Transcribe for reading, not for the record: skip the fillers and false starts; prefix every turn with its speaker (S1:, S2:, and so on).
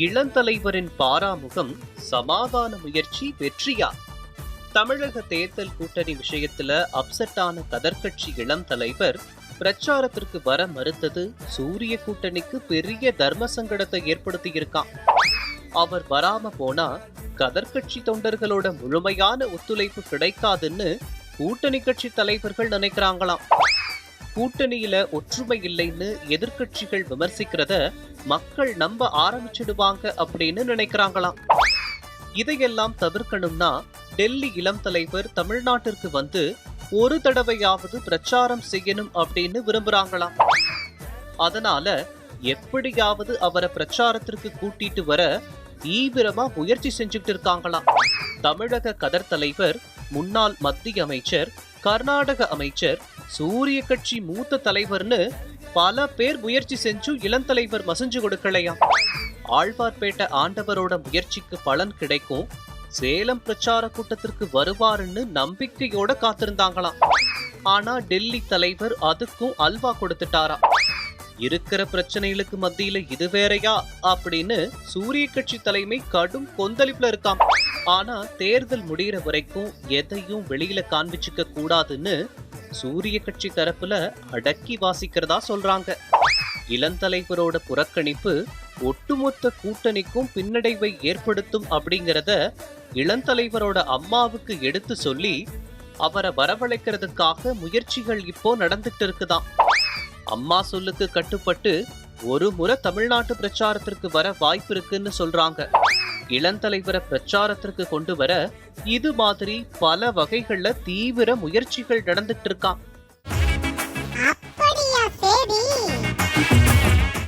S1: இளந்தலைவரின் பாராமுகம், சமாதான முயற்சி வெற்றியா? தமிழக தேர்தல் கூட்டணி விஷயத்துல அப்செட் ஆன கதர்கட்சி இளம் தலைவர் பிரச்சாரத்திற்கு வர மறுத்தது சூரிய கூட்டணிக்கு பெரிய தர்ம சங்கடத்தை ஏற்படுத்தி இருக்கான். அவர் வராம போனா கதர்கட்சி தொண்டர்களோட முழுமையான ஒத்துழைப்பு கிடைக்காதுன்னு கூட்டணி கட்சி தலைவர்கள் நினைக்கிறாங்களாம். கூட்டணியில ஒற்றுமை இல்லைன்னு எதிர்கட்சிகள் விமர்சிக்கிறத மக்கள் நம்ப ஆரம்பிச்சிடுவாங்க அப்படின்னு நினைக்கிறாங்களாம். இதையெல்லாம் தவிர்க்கணும்னா டெல்லி இளம் தலைவர் தமிழ்நாட்டிற்கு வந்து ஒரு தடவையாவது பிரச்சாரம் செய்யணும் அப்படின்னு விரும்புறாங்களாம். அதனால எப்படியாவது அவரை பிரச்சாரத்திற்கு கூட்டிட்டு வர தீவிரமா முயற்சி செஞ்சுட்டு இருக்காங்களாம். தமிழக கதர் தலைவர், முன்னாள் மத்திய அமைச்சர், கர்நாடக அமைச்சர், சூரிய கட்சி மூத்த தலைவர்னு பல பேர் முயற்சி செஞ்சும் இளந்தலைவர் மசஞ்சு கொடுக்கலையாம். ஆழ்வார்பேட்டை ஆண்டவரோட முயற்சிக்கு பலன் கிடைக்கும், சேலம் பிரச்சார கூட்டத்திற்கு வருவாருன்னு நம்பிக்கையோட காத்திருந்தாங்களாம். ஆனா டெல்லி தலைவர் அதுக்கும் அல்வா கொடுத்துட்டாரா. இருக்கிற பிரச்சனைகளுக்கு மத்தியில இது வேறையா அப்படின்னு சூரிய கட்சி தலைமை கடும் கொந்தளிப்புல இருக்காம். ஆனா தேர்தல் முடிகிற வரைக்கும் எதையும் வெளியில காண்பிச்சுக்க கூடாதுன்னு சூரிய கட்சி தரப்புல அடக்கி வாசிக்கிறதா சொல்றாங்க. இளந்தலைவரோட புறக்கணிப்பு ஒட்டுமொத்த கூட்டணிக்கும் பின்னடைவை ஏற்படுத்தும் அப்படிங்கிறத இளந்தலைவரோட அம்மாவுக்கு எடுத்து சொல்லி அவரை வரவழைக்கிறதுக்காக முயற்சிகள் இப்போ நடந்துட்டு இருக்குதாம். அம்மா சொல்லுக்கு கட்டுப்பட்டு ஒரு முறை தமிழ்நாட்டு பிரச்சாரத்திற்கு வர வாய்ப்பு இருக்குன்னு சொல்றாங்க. இளந்தலைவரை பிரச்சாரத்திற்கு கொண்டு வர இது மாதிரி பல வகைகள்ல தீவிர முயற்சிகள் நடந்துட்டு இருக்கான்.